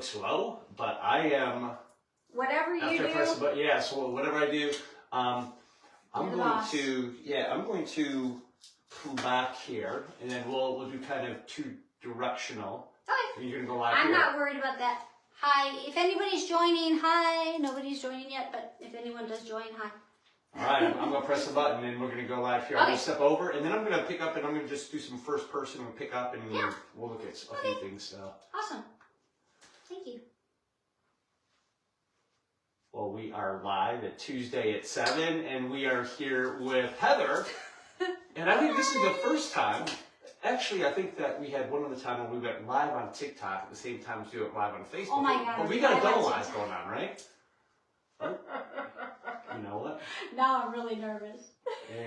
slow, but I am. Whatever you do. Press the button, yeah. So whatever I do, I'm going to pull back here, and then we'll do kind of two directional. Okay. You're gonna go live I'm here. not worried about that. Hi. If anybody's joining, hi. Nobody's joining yet, but if anyone does join, hi. All right, I'm going to press the button and we're going to go live here. I'm going to step over and then I'm going to pick up and I'm going to just do some first person and pick up and we'll look at a few things. So. Awesome. Thank you. Well, we are live at Tuesday at 7 and we are here with Heather. And I think this is the first time. Actually, I think that we had one other time when we went live on TikTok at the same time as we went live on Facebook. Oh my God. But we got a double live going on, right? You know what? Now I'm really nervous.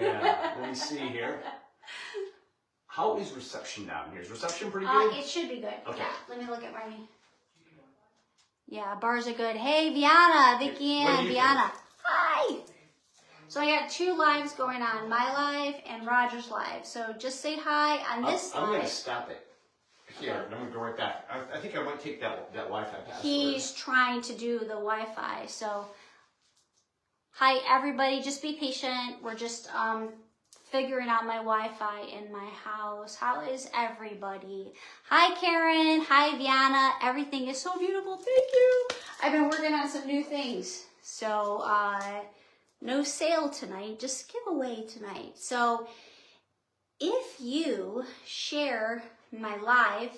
Yeah, let me see here. How is reception down here? Is reception pretty good? It should be good. Okay. Yeah, let me look at my... Yeah, bars are good. Hey, Viana, Vicky and Viana. Hi! So I got two lives going on, my live and Roger's live. So just say hi on this I'm live. going to stop it here, and I'm going to go right back. I think I might take that Wi-Fi password. He's trying to do the Wi-Fi, so... Hi, everybody. Just be patient. We're just figuring out my Wi-Fi in my house. How is everybody? Hi, Karen. Hi, Viana. Everything is so beautiful. Thank you. I've been working on some new things. So, no sale tonight, just giveaway tonight. So, if you share my live,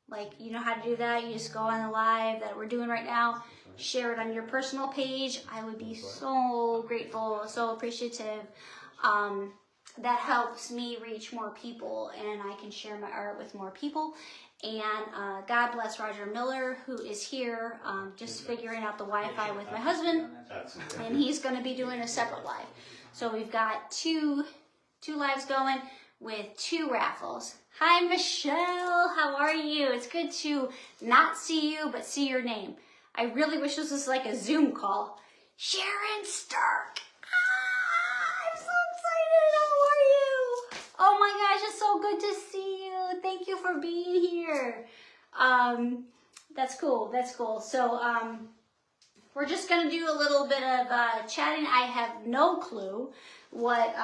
like you know how to do that, you just go on the live that we're doing right now, share it on your personal page. I would be so grateful, so appreciative. That helps me reach more people and I can share my art with more people. And God bless Roger Miller, who is here just figuring out the Wi-Fi with my husband. And he's going to be doing a separate live. So we've got two lives going with two raffles. Hi, Michelle. How are you? It's good to not see you, but see your name. I really wish this was like a Zoom call. Sharon Stark. I'm so excited. How are you? Oh my gosh, it's so good to see you. Thank you for being here. That's cool. That's cool. So we're just going to do a little bit of chatting. I have no clue what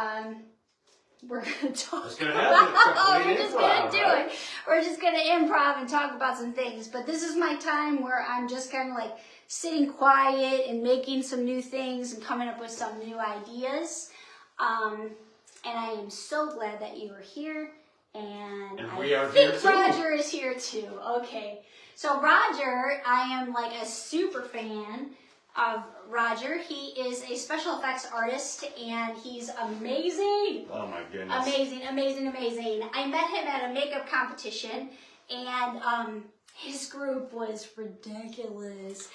we're going to talk about. We're just going to do it. We're just going to improv and talk about some things. But this is my time where I'm just kind of like sitting quiet and making some new things and coming up with some new ideas. And I am so glad that you are here. And we are I think here too. Roger is here too. Okay. So Roger, I am like a super fan of Roger. He is a special effects artist and he's amazing. Oh my goodness. Amazing, amazing, amazing. I met him at a makeup competition and his group was ridiculous.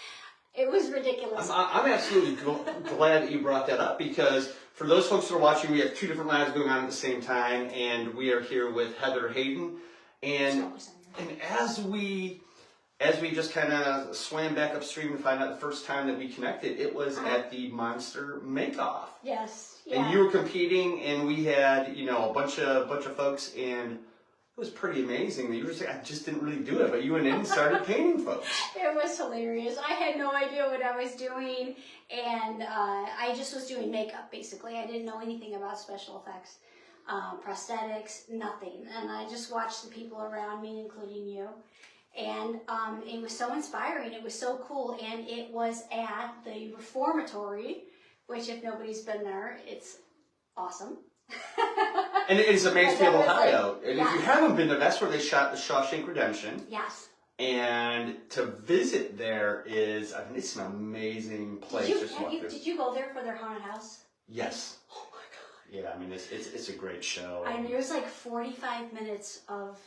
It was ridiculous. I'm absolutely glad that you brought that up because for those folks that are watching, we have two different lives going on at the same time and we are here with Heather Hayden. And as we just kind of swam back upstream and find out the first time that we connected, it was at the Monster Make-Off. Yes. Yeah. And you were competing, and we had a bunch of folks, and it was pretty amazing. You were saying, I just didn't really do it, but you went in and started painting folks. It was hilarious. I had no idea what I was doing, and I just was doing makeup basically. I didn't know anything about special effects, prosthetics, nothing. And I just watched the people around me, including you. And it was so inspiring. It was so cool. And it was at the Reformatory, which if nobody's been there, it's awesome. And it's in Mansfield, Ohio. And if you haven't been there, that's where they shot The Shawshank Redemption. Yes. And to visit there is, I mean, it's an amazing place. Did you go there for their haunted house? Yes. Oh my God. Yeah, I mean, it's a great show. I mean, it was like 45 minutes of...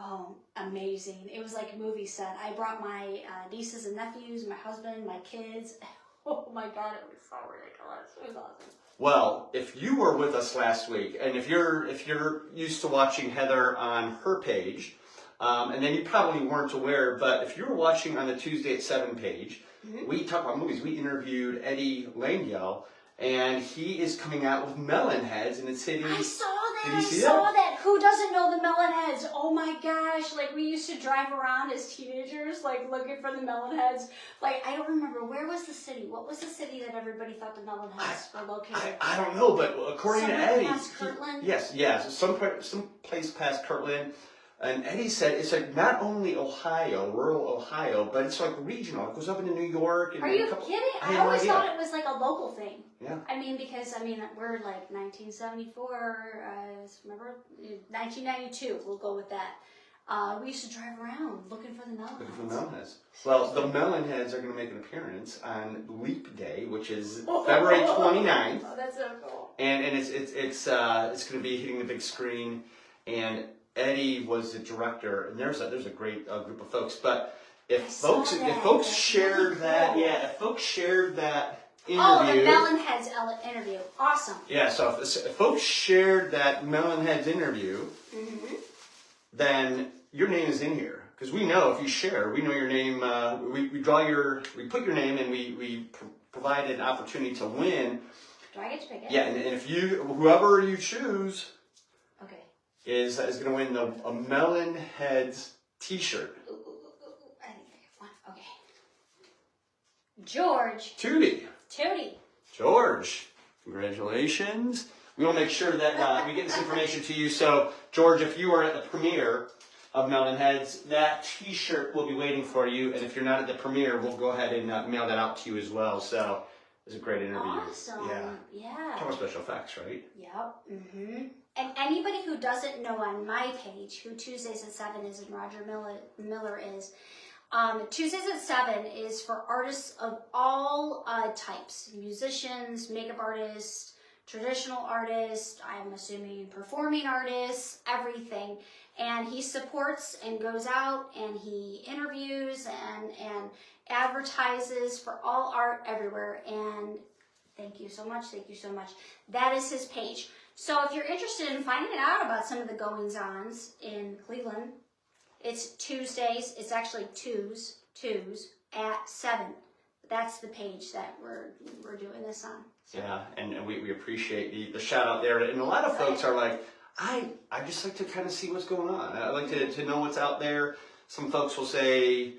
Oh, amazing. It was like a movie set. I brought my nieces and nephews, my husband, my kids. Oh my God, it was so ridiculous. It was awesome. Well, if you were with us last week, and if you're used to watching Heather on her page, and then you probably weren't aware, but if you were watching on the Tuesday at 7 page, we talk about movies. We interviewed Eddie Langell, and he is coming out with melon heads, and it's hitting. I saw that. Did you see that? who doesn't know the melon heads? Oh my gosh, like we used to drive around as teenagers, like looking for the melon heads. Like I don't remember, where was the city? What was the city that everybody thought the melon heads were located? I don't know, but according to Eddie, past Kirtland? yes, some place past Kirtland. And Eddie said it's like not only Ohio, rural Ohio, but it's like regional. It goes up into New York. And are you kidding? I always thought it was like a local thing. Yeah. I mean, because we're like 1974. Remember 1992? We'll go with that. We used to drive around looking for the melon heads. Well, the melon heads are going to make an appearance on Leap Day, which is February 29th. Oh, that's so cool. And it's going to be hitting the big screen. And Eddie was the director, and there's a great group of folks. But if folks shared that interview. Oh, the Melonheads interview. Awesome. Yeah, so if folks shared that Melonheads interview, then your name is in here. Because we know if you share, we know your name. We put your name, and we provide an opportunity to win. Do I get to pick it? Yeah, and if whoever you choose. Okay. Is going to win a Melonheads T-shirt. I think I get one. Okay. George. Tootie. George, congratulations. We want to make sure that we get this information to you. So, George, if you are at the premiere of Melonheads, that T-shirt will be waiting for you. And if you're not at the premiere, we'll go ahead and mail that out to you as well. So, it was a great interview. Awesome. Yeah. Talk about special effects, right? Yep. And anybody who doesn't know on my page who Tuesdays at 7 is and Roger Miller is, Tuesdays at 7 is for artists of all types. Musicians, makeup artists, traditional artists, I'm assuming performing artists, everything. And he supports and goes out and he interviews and advertises for all art everywhere. And thank you so much. That is his page. So if you're interested in finding out about some of the goings-ons in Cleveland, it's Tuesdays. It's actually Tues at 7. That's the page that we're doing this on. So. Yeah, and we appreciate the shout out there. And a lot of folks are like, I just like to kind of see what's going on. I like to know what's out there. Some folks will say,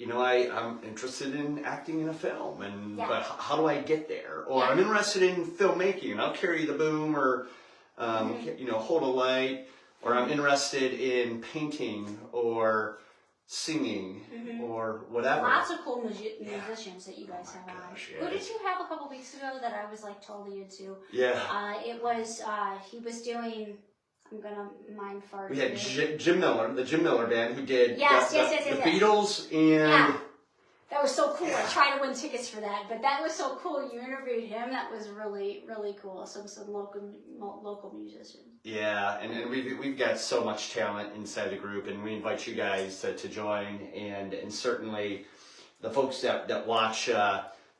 I'm interested in acting in a film, but how do I get there? Or I'm interested in filmmaking, and I'll carry the boom, or hold a light. Or I'm interested in painting, or singing, or whatever. Lots of cool musicians that you guys have on. Who did you have a couple weeks ago that I was like totally into? Yeah. It was he was doing. I'm gonna mind fart. We had Jim Miller, the Jim Miller band, who did the Beatles and. Yeah. That was so cool. I tried to win tickets for that, but that was so cool. You interviewed him. That was really, really cool. Some local musicians. Yeah, and we've got so much talent inside the group, and we invite you guys to join. And certainly, the folks that watch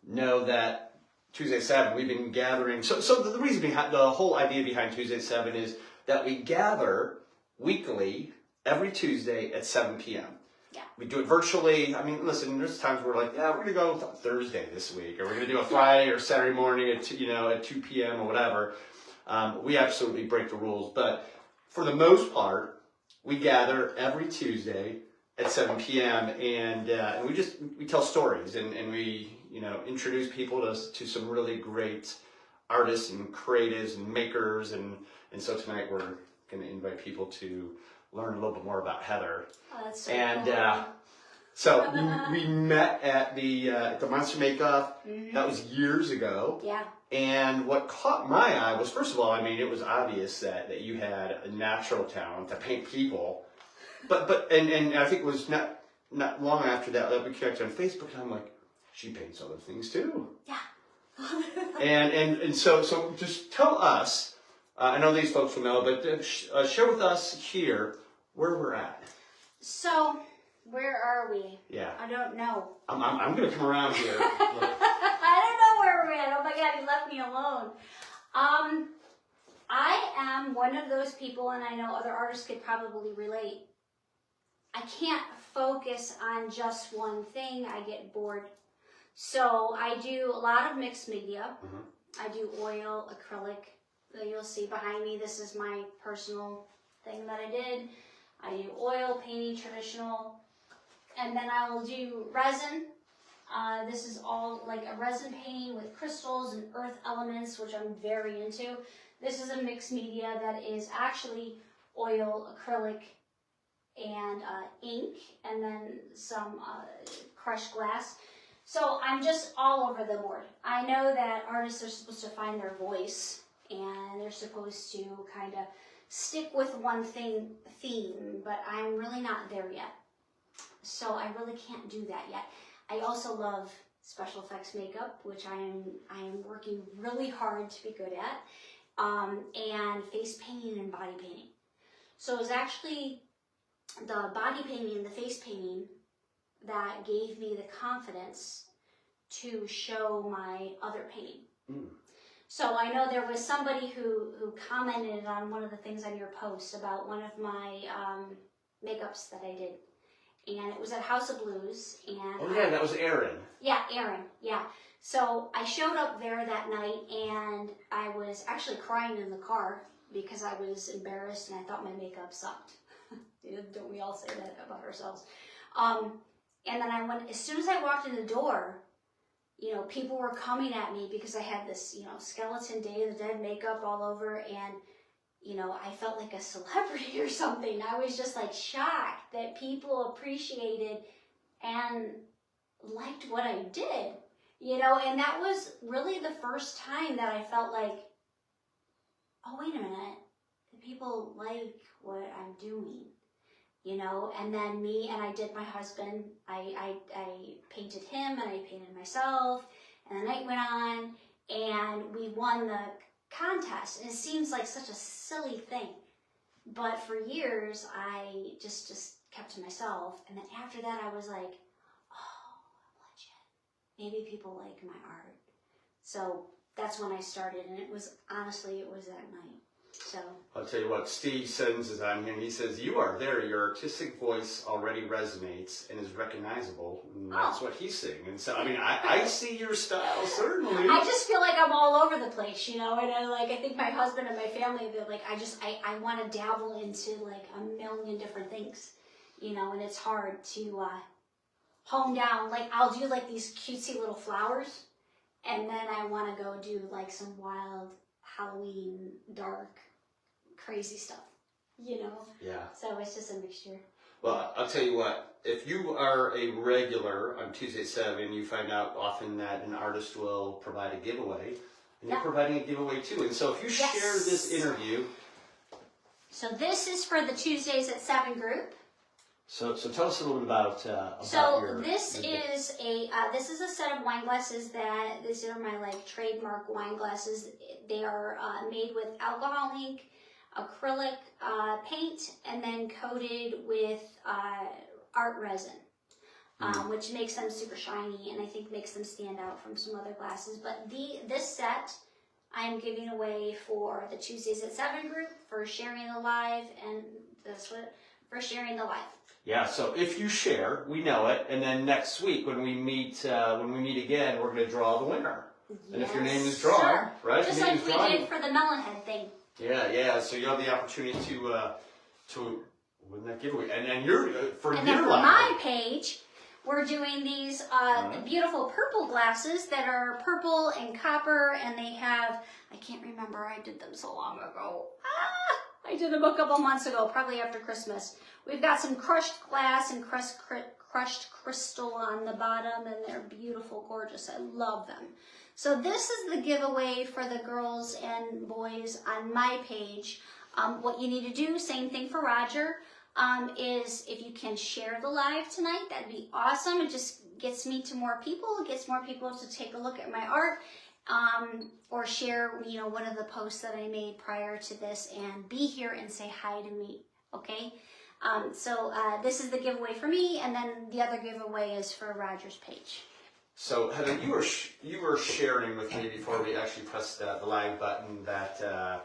know that Tuesday 7 we've been gathering. So the reason behind the whole idea behind Tuesday 7 is that we gather weekly every Tuesday at 7 p.m. Yeah. We do it virtually. I mean, listen, there's times we're like, we're going to go Thursday this week, or we're going to do a Friday or Saturday morning at 2 p.m. or whatever. We absolutely break the rules. But for the most part, we gather every Tuesday at 7 p.m. and we tell stories and we, introduce people to some really great artists and creatives and makers. And so tonight we're going to invite people to learn a little bit more about Heather. Oh, that's so cool. So we met at the Monster Make-Off. That was years ago. Yeah. And what caught my eye was, first of all, it was obvious that you had a natural talent to paint people. But I think it was not long after that we connected on Facebook, and I'm like, she paints other things too. Yeah. and so just tell us. I know these folks will know, but share with us here where we're at. So, where are we? Yeah. I don't know. I'm going to come around here. I don't know where we're at. Oh my God, you left me alone. I am one of those people, and I know other artists could probably relate. I can't focus on just one thing. I get bored. So I do a lot of mixed media. I do oil, acrylic. You'll see behind me, this is my personal thing that I did. I do oil painting, traditional, and then I will do resin. This is all like a resin painting with crystals and earth elements, which I'm very into. This is a mixed media that is actually oil, acrylic, and ink, and then some crushed glass. So I'm just all over the board. I know that artists are supposed to find their voice, and they're supposed to kind of stick with one theme, but I'm really not there yet. So I really can't do that yet. I also love special effects makeup, which I am working really hard to be good at, and face painting and body painting. So it was actually the body painting and the face painting that gave me the confidence to show my other painting. So I know there was somebody who commented on one of the things on your post about one of my makeups that I did. And it was at House of Blues. And oh yeah, that was Aaron. Yeah, Aaron, yeah. So I showed up there that night, and I was actually crying in the car because I was embarrassed and I thought my makeup sucked. Don't we all say that about ourselves? And then I went, as soon as I walked in the door, you know, people were coming at me because I had this, you know, skeleton Day of the Dead makeup all over, and, you know, I felt like a celebrity or something. I was just like shocked that people appreciated and liked what I did, you know, and that was really the first time that I felt like, oh, wait a minute, the people like what I'm doing. You know, and then me and I did my husband, I painted him and I painted myself, and the night went on and we won the contest. And it seems like such a silly thing, but for years I just kept to myself. And then after that I was like, oh, legit, maybe people like my art. So that's when I started, and it was honestly, it was that night. So I'll tell you what, Steve Sens is on here, and he says, you are there, your artistic voice already resonates and is recognizable, and that's what he's saying. And so, I mean, I see your style, certainly. I just feel like I'm all over the place, you know, and I think my husband and my family, they're like, I want to dabble into like a million different things, you know, and it's hard to hone down. Like, I'll do like these cutesy little flowers, and then I want to go do like some wild Halloween, dark, crazy stuff, you know? Yeah. So it's just a mixture. Well, I'll tell you what, if you are a regular on Tuesday at 7, you find out often that an artist will provide a giveaway, and you're providing a giveaway too. And so if you share this interview. So this is for the Tuesdays at 7 group. So tell us a little bit about this is a set of wine glasses these are my like trademark wine glasses. They are made with alcohol ink, acrylic paint, and then coated with art resin, which makes them super shiny and I think makes them stand out from some other glasses. But this set I'm giving away for the Tuesdays at 7 group for sharing the live, and for sharing the live. Yeah, so if you share, we know it, and then next week when we meet again, we're going to draw the winner. And if your name is drawn, right? Just like we did for the Melonhead thing. Yeah. So you have the opportunity to win that giveaway, and then for my page, we're doing these beautiful purple glasses that are purple and copper, and they have, I can't remember, I did them so long ago. I did them a couple months ago, probably after Christmas. We've got some crushed glass and crushed crystal on the bottom, and they're beautiful, gorgeous. I love them. So this is the giveaway for the girls and boys on my page. What you need to do, same thing for Roger, is if you can share the live tonight, that'd be awesome. It just gets me to more people. It gets more people to take a look at my art. Or share, you know, one of the posts that I made prior to this, and be here and say hi to me, okay? So this is the giveaway for me, and then the other giveaway is for Roger's page. So Heather, you were sharing with me before we actually pressed the live button that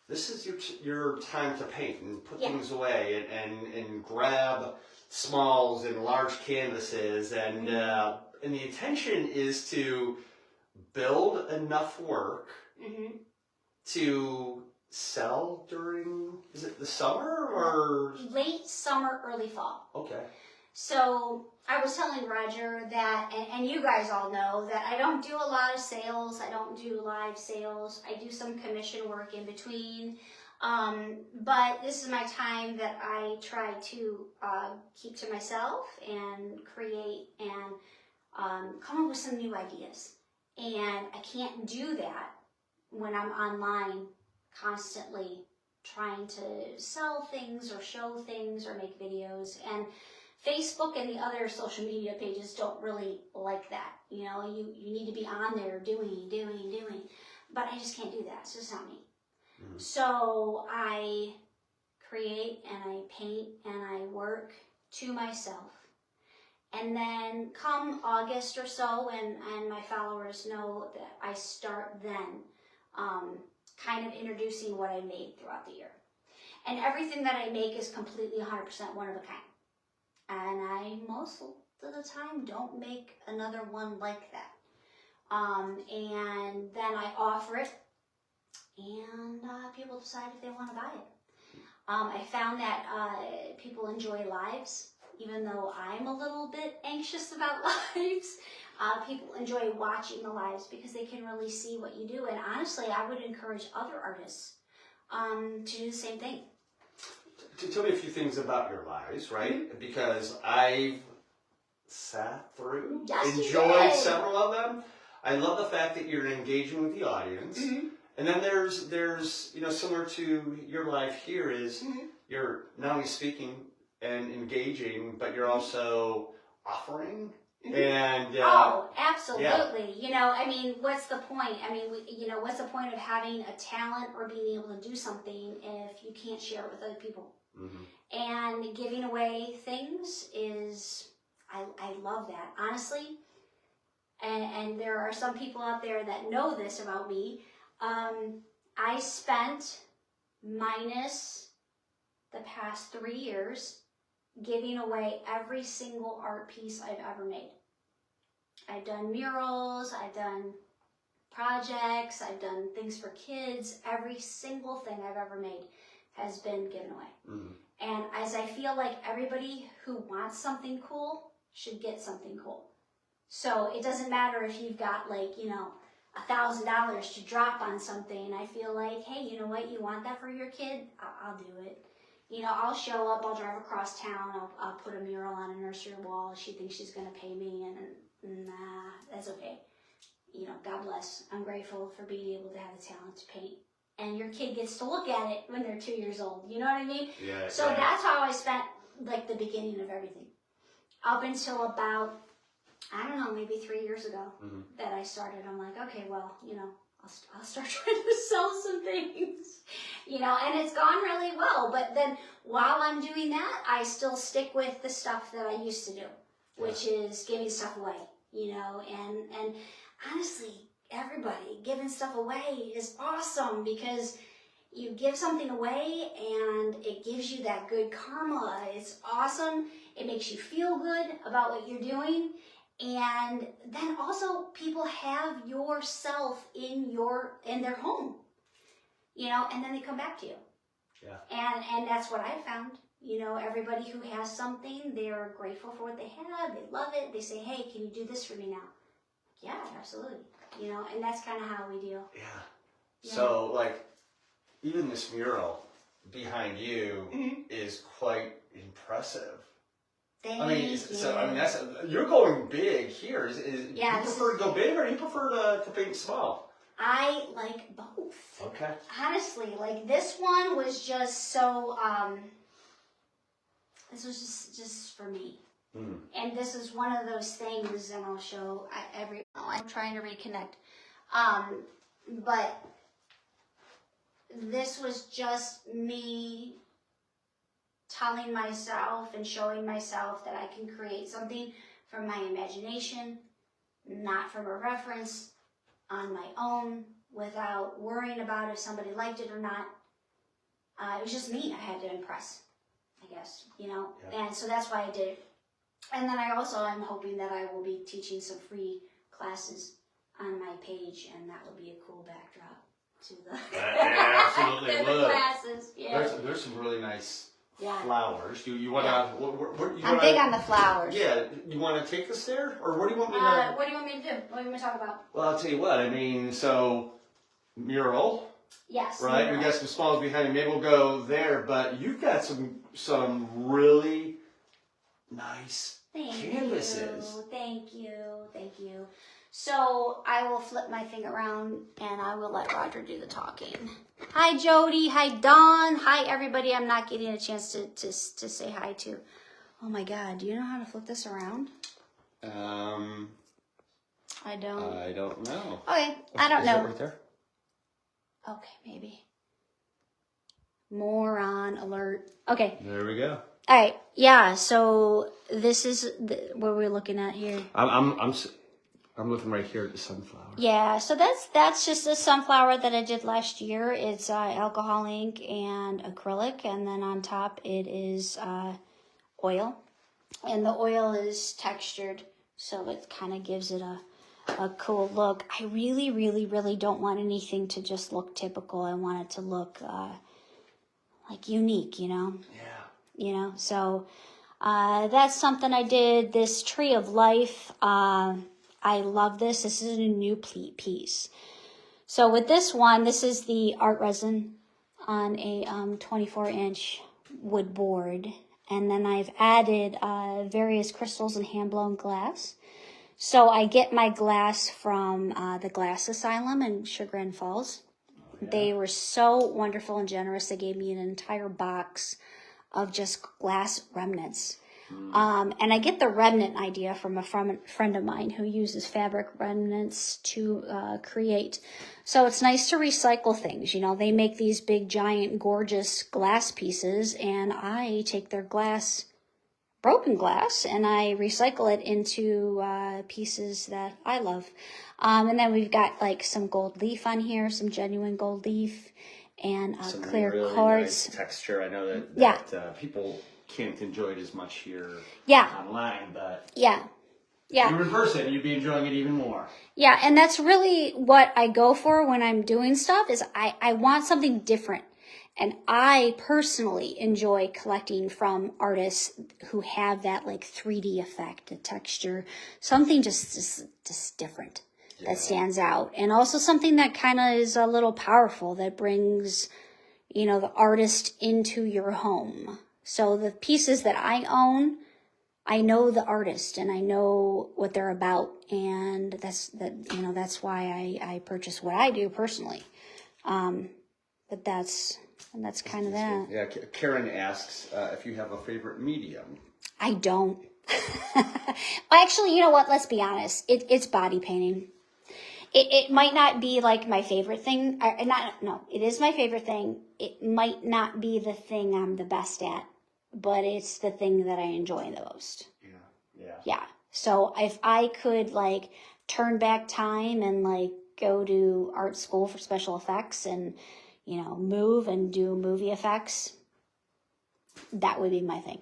this is your time to paint and put things away and grab smalls and large canvases, and the intention is to build enough work to sell during, is it the summer or? Late summer, early fall. Okay. So I was telling Roger that, and you guys all know that I don't do a lot of sales. I don't do live sales. I do some commission work in between. But this is my time that I try to keep to myself and create and come up with some new ideas. And I can't do that when I'm online constantly trying to sell things or show things or make videos. And Facebook and the other social media pages don't really like that. You know, you need to be on there doing. But I just can't do that. It's just not me. Mm-hmm. So I create and I paint and I work to myself. And then come August or so, and my followers know that I start then kind of introducing what I made throughout the year. And everything that I make is completely 100% one of a kind. And I most of the time don't make another one like that. And then I offer it, and people decide if they want to buy it. I found that people enjoy lives, even though I'm a little bit anxious about lives. People enjoy watching the lives because they can really see what you do. And honestly, I would encourage other artists to do the same thing. Tell me a few things about your lives, right? Mm-hmm. Because I've sat through, enjoyed several of them. I love the fact that you're engaging with the audience. Mm-hmm. And then there's you know, similar to your life here is mm-hmm. you're not only speaking and engaging, but you're also offering. Mm-hmm. And oh, absolutely. Yeah. You know, I mean, what's the point? I mean, what's the point of having a talent or being able to do something if you can't share it with other people? Mm-hmm. And giving away things is, I love that, honestly. And there are some people out there that know this about me. I spent, minus the past 3 years, giving away every single art piece I've ever made. I've done murals, I've done projects, I've done things for kids. Every single thing I've ever made has been given away. Mm-hmm. And as I feel like everybody who wants something cool should get something cool. So it doesn't matter if you've got $1,000 to drop on something. I feel like, hey, you know what? You want that for your kid? I'll do it. You know, I'll show up, I'll drive across town, I'll put a mural on a nursery wall. She thinks she's going to pay me, and nah, that's okay. You know, God bless. I'm grateful for being able to have the talent to paint. And your kid gets to look at it when they're 2 years old. You know what I mean? Yeah. So that's how I spent, the beginning of everything. Up until about, I don't know, maybe 3 years ago mm-hmm. that I started. I'm like, okay, well, I'll start trying to sell some things, and it's gone really well. But then while I'm doing that, I still stick with the stuff that I used to do, which is giving stuff away, and honestly, everybody giving stuff away is awesome because you give something away and it gives you that good karma. It's awesome. It makes you feel good about what you're doing. And then also people have yourself in their home, and then they come back to you. Yeah. And that's what I found. Everybody who has something, they're grateful for what they have. They love it. They say, hey, can you do this for me now? Yeah, absolutely. And that's kind of how we deal. Yeah. So, even this mural behind you mm-hmm. is quite impressive. Thank you. You're going big here. Do you prefer to go big or do you prefer to paint small? I like both. Okay. Honestly, this one was just so, this was just for me. Mm. And this is one of those things, and I'll show I'm trying to reconnect. But this was just me telling myself and showing myself that I can create something from my imagination, not from a reference, on my own, without worrying about if somebody liked it or not. It was just me I had to impress, I guess, Yeah. And so that's why I did it. And then I'm hoping that I will be teaching some free classes on my page, and that will be a cool backdrop. to the, absolutely to the would. glasses. Yeah. There's some really nice Yeah. flowers. You want to? I'm big on the flowers. Yeah. You want to take us there, or what do you want me to? What do you want me to do? What do you want me to talk about? Well, I'll tell you what. I mean, so mural. Yes. Right. Mural. We got some smalls behind you. Maybe we'll go there. But you've got some really nice canvases. Thank you. So I will flip my thing around and I will let Roger do the talking. Hi, Jody. Hi, Dawn. Hi, everybody. I'm not getting a chance to say hi to. Oh my God. Do you know how to flip this around? I don't know. Okay. I don't know. Is it right there? Okay, maybe. Moron alert. Okay. There we go. All right. Yeah. So this is what we're looking at here. I'm looking right here at the sunflower. Yeah. So that's just a sunflower that I did last year. It's alcohol ink and acrylic, and then on top it is oil, and the oil is textured, so it kind of gives it a cool look. I really, really, really don't want anything to just look typical. I want it to look like unique, you know? Yeah. You know, so that's something I did. This Tree of Life, I love this. This is a new piece. So with this one, this is the art resin on a 24-inch wood board. And then I've added various crystals and hand-blown glass. So I get my glass from the Glass Asylum in Chagrin Falls. Oh, yeah. They were so wonderful and generous. They gave me an entire box of just glass remnants. And I get the remnant idea from a friend of mine who uses fabric remnants to create. So it's nice to recycle things. You know, they make these big, giant, gorgeous glass pieces, and I take their broken glass, and I recycle it into pieces that I love. And then we've got like some gold leaf on here, some genuine gold leaf, and some clear really quartz. Nice texture. I know that people can't enjoy it as much here online, but yeah. if you were in person, you'd be enjoying it even more. Yeah, and that's really what I go for when I'm doing stuff is I want something different. And I personally enjoy collecting from artists who have that like 3D effect, the texture, something just different that stands out. And also something that kind of is a little powerful that brings, you know, the artist into your home. So the pieces that I own, I know the artist and I know what they're about. And that's why I purchase what I do personally. But that's kind of that. Yeah, Karen asks if you have a favorite medium. I don't. Actually, you know what? Let's be honest. It's body painting. It might not be like my favorite thing. It is my favorite thing. It might not be the thing I'm the best at, but it's the thing that I enjoy the most. Yeah. So if I could like turn back time and like go to art school for special effects and, you know, move and do movie effects, that would be my thing.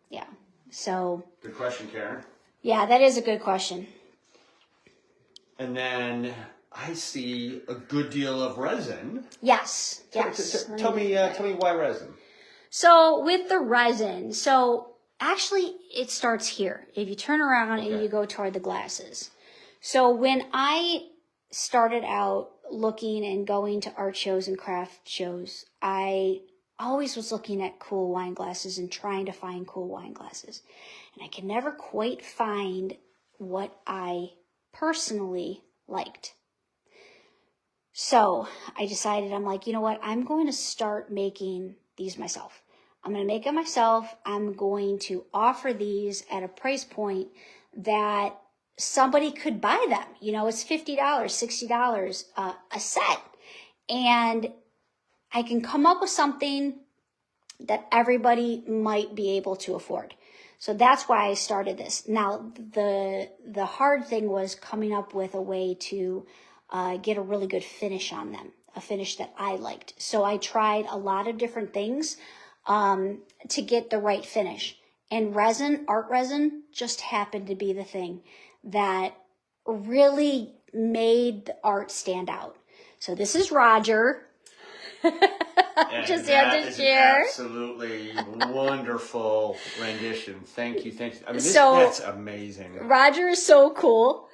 Yeah. So. Good question, Karen. Yeah, that is a good question. And then I see a good deal of resin. Yes. Tell me why resin. So with the resin, actually it starts here. If you turn around and you go toward the glasses. So when I started out looking and going to art shows and craft shows, I always was looking at cool wine glasses and trying to find cool wine glasses. And I could never quite find what I personally liked. So I decided, I'm like, you know what? I'm going to start making these myself. I'm going to make it myself. I'm going to offer these at a price point that somebody could buy them. You know, it's $50, $60 a set. And I can come up with something that everybody might be able to afford. So that's why I started this. Now, the hard thing was coming up with a way to get a really good finish on them, a finish that I liked. So I tried a lot of different things to get the right finish. And resin, art resin, just happened to be the thing that really made the art stand out. So this is Roger. And Just that had to is share. an absolutely wonderful rendition. Thank you. I mean, So- that's amazing. Roger is so cool,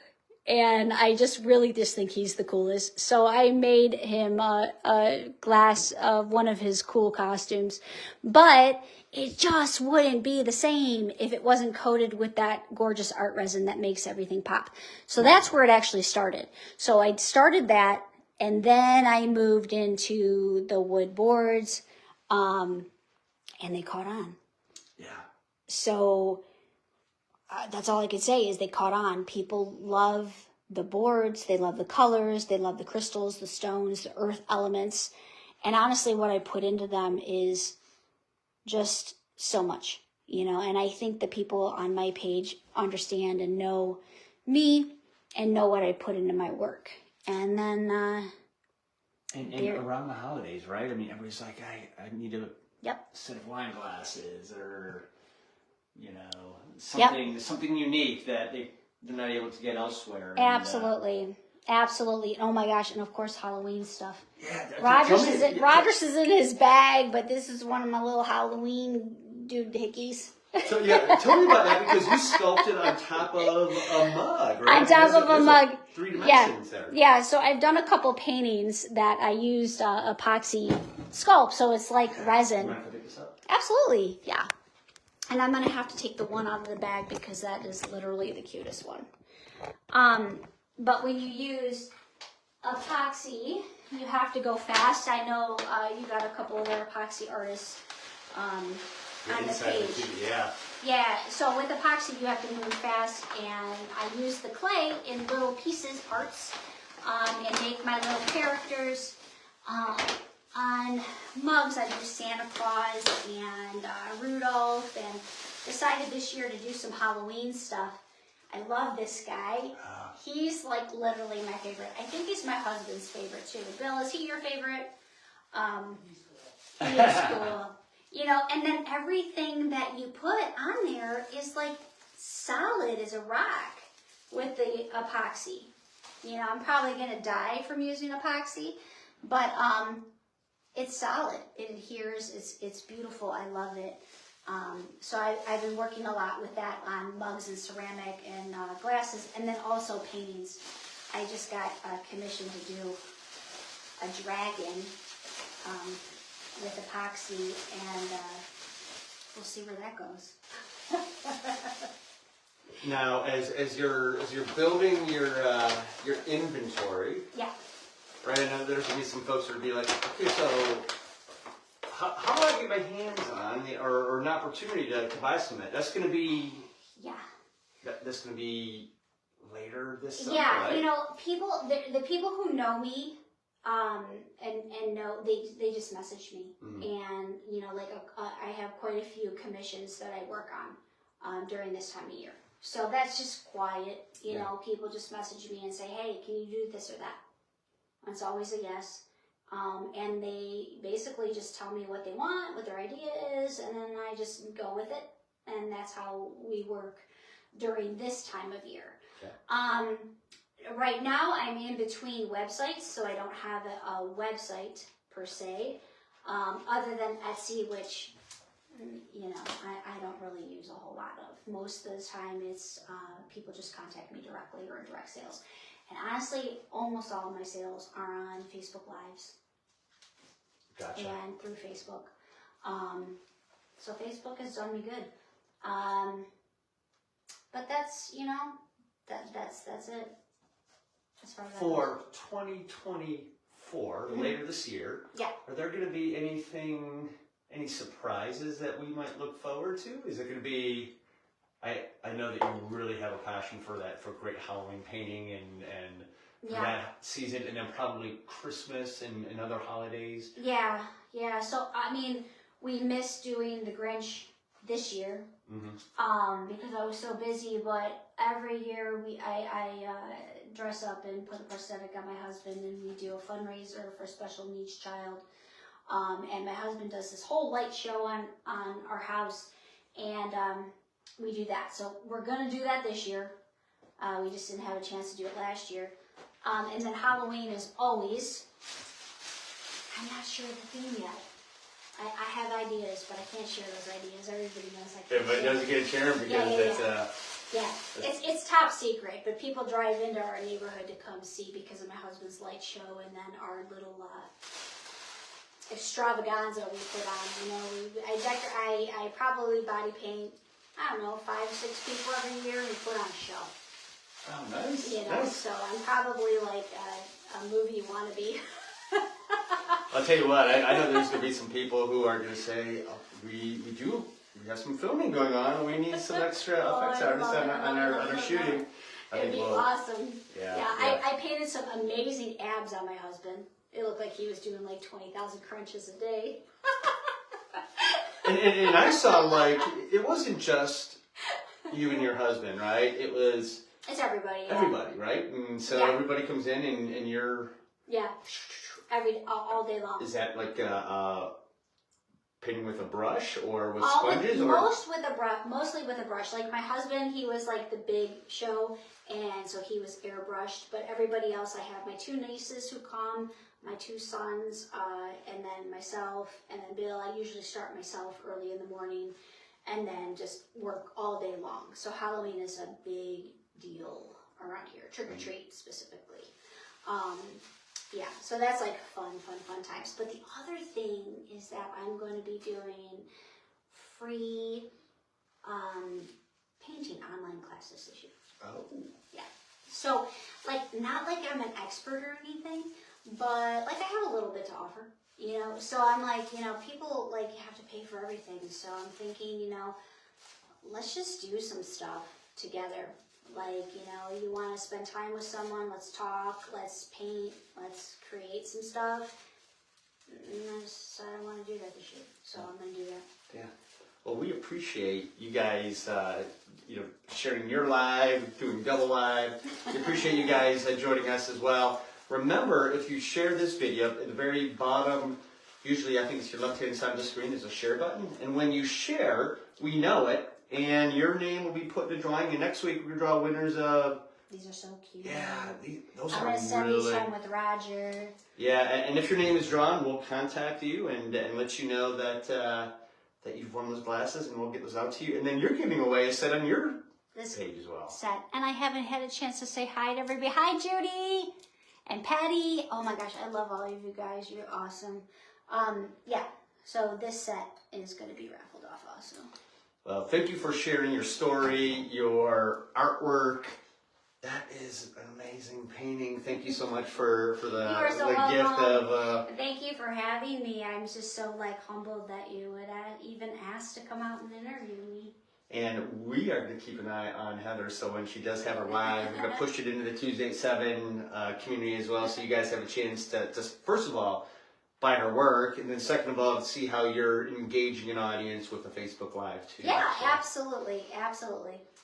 and I just really just think he's the coolest. So I made him a glass of one of his cool costumes, but it just wouldn't be the same if it wasn't coated with that gorgeous art resin that makes everything pop. So that's where it actually started. So I started that, and then I moved into the wood boards, and they caught on. Yeah. So that's all I could say is they caught on. People love the boards. They love the colors. They love the crystals, the stones, the earth elements. And honestly, what I put into them is just so much, and I think the people on my page understand and know me and know what I put into my work. And then, And around the holidays, right? I mean, everybody's like, I need a yep. set of wine glasses or, something unique that they're not able to get elsewhere. Absolutely. Absolutely. Oh my gosh. And of course, Halloween stuff. Yeah. Rogers is in his bag, but this is one of my little Halloween doohickeys. So tell me about that, because you sculpted on top of a mug, right? On top of a mug. 3 dimensions there. Yeah, so I've done a couple paintings that I used epoxy sculpt, so it's like resin. You mind if I pick this up? Absolutely, yeah. And I'm going to have to take the one out of the bag because that is literally the cutest one. But when you use epoxy, you have to go fast. I know you got a couple of other epoxy artists on the page. Yeah, so with epoxy, you have to move fast, and I use the clay in little pieces, parts, and make my little characters. On mugs, I do Santa Claus and Rudolph, and decided this year to do some Halloween stuff. I love this guy. He's like literally my favorite. I think he's my husband's favorite too. Bill, is he your favorite? He is cool. And then everything that you put on there is like solid as a rock with the epoxy. I'm probably going to die from using epoxy, but it's solid. It adheres. It's beautiful. I love it. So I've been working a lot with that on mugs and ceramic and glasses, and then also paintings. I just got commissioned to do a dragon with epoxy, and we'll see where that goes. Now, as you're building your inventory, Yeah. right? I know there's gonna be some folks that will be like, okay, so how do I get my hands on or an opportunity to buy some of it? That's gonna be that's gonna be later this summer, right? People the people who know me and know they just message me, and I have quite a few commissions that I work on during this time of year. So that's just quiet, people just message me and say, hey, can you do this or that? And it's always a yes. And they basically just tell me what they want, what their idea is, and then I just go with it. And that's how we work during this time of year. Okay. Right now, I'm in between websites, so I don't have a website per se, other than Etsy, which, I don't really use a whole lot of. Most of the time, it's people just contact me directly or in direct sales. And honestly, almost all of my sales are on Facebook Lives. Gotcha. And through Facebook. So Facebook has done me good. But that's, that's it. As far as For 2024, later this year, are there going to be any surprises that we might look forward to? Is it going to be, I know that you really have a passion for great Halloween painting and that season, and then probably Christmas and other holidays. Yeah. So, we missed doing the Grinch this year because I was so busy, but every year I dress up and put a prosthetic on my husband, and we do a fundraiser for a special needs child. And my husband does this whole light show on our house, and we do that. So we're going to do that this year. We just didn't have a chance to do it last year. And then Halloween is always, I'm not sure of the theme yet. I have ideas, but I can't share those ideas. Everybody knows I can't. Everybody doesn't get a share because it's top secret, but people drive into our neighborhood to come see because of my husband's light show and then our little extravaganza we put on. You know, I probably body paint, I don't know, 5 or 6 people every year and we put on a show. Oh, nice. You know, nice. so I'm probably like a movie wannabe. I'll tell you what, I know there's going to be some people who are going to say, oh, we have some filming going on, we need some extra effects artists on our shooting. It'd be awesome. Yeah. I painted some amazing abs on my husband. It looked like he was doing like 20,000 crunches a day. and I saw, like, it wasn't just you and your husband, right? It's everybody. Yeah. Everybody, right? And so everybody comes in and you're... Yeah. All day long. Is that like painting with a brush or with sponges? Mostly with a brush. Like my husband, he was like the big show, and so he was airbrushed. But everybody else, I have my 2 nieces who come, my 2 sons, and then myself, and then Bill. I usually start myself early in the morning, and then just work all day long. So Halloween is a big deal around here, trick or treat specifically. Yeah, so that's like fun times. But the other thing is that I'm going to be doing free painting online classes this year. Oh. Yeah. So, like, not like I'm an expert or anything, but like I have a little bit to offer, you know? So I'm like, you know, people like have to pay for everything. So I'm thinking, you know, let's just do some stuff together. Like, you know, you want to spend time with someone, let's talk, let's paint, let's create some stuff. And I decided I want to do that this year, so I'm going to do that. Yeah. Well, we appreciate you guys, sharing your live, doing double live. We appreciate you guys joining us as well. Remember, if you share this video, at the very bottom, usually I think it's your left-hand side of the screen, is a share button. And when you share, we know it. And your name will be put in the drawing. And next week, we're going to draw winners of... These are so cute. Yeah, those are really... I'm going to send these home with Roger. Yeah, and if your name is drawn, we'll contact you and let you know that you've won those glasses, and we'll get those out to you. And then you're giving away a set on your page as well. Set. And I haven't had a chance to say hi to everybody. Hi, Judy and Patty. Oh, my gosh, I love all of you guys. You're awesome. Yeah, so this set is going to be raffled off also. Well, thank you for sharing your story, your artwork. That is an amazing painting. Thank you so much for the gift of... Thank you for having me. I'm just so humbled that you would even ask to come out and interview me. And we are going to keep an eye on Heather, so when she does have her live, we're going to push it into the Tuesday at 7 community as well, so you guys have a chance to first of all, by her work, and then second of all, see how you're engaging an audience with the Facebook Live too. Yeah, so. Absolutely.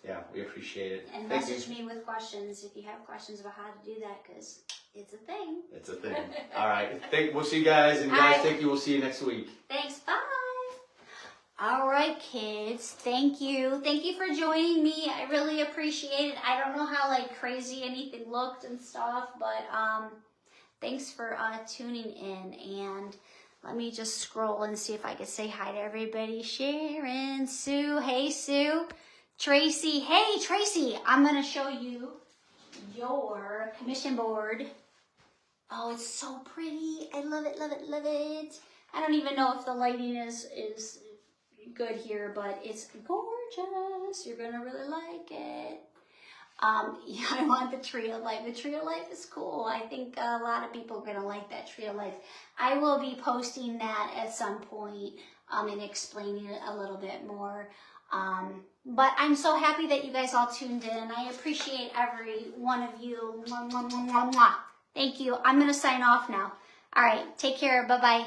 Yeah, we appreciate it. And message me with questions if you have questions about how to do that, because it's a thing. It's a thing. All right. We'll see you guys, and guys, thank you. We'll see you next week. Thanks. Bye. All right, kids. Thank you. Thank you for joining me. I really appreciate it. I don't know how crazy anything looked and stuff, but thanks for tuning in, and let me just scroll and see if I can say hi to everybody. Sharon, Sue, hey Sue, Tracy, hey Tracy, I'm gonna show you your commission board. Oh, it's so pretty. I love it, love it, love it. I don't even know if the lighting is good here, but it's gorgeous. You're gonna really like it. Yeah, I want the tree of life. The tree of life is cool. I think a lot of people are going to like that tree of life. I will be posting that at some point and explaining it a little bit more. But I'm so happy that you guys all tuned in. I appreciate every one of you. Mwah, mwah, mwah, mwah, mwah. Thank you. I'm going to sign off now. All right. Take care. Bye-bye.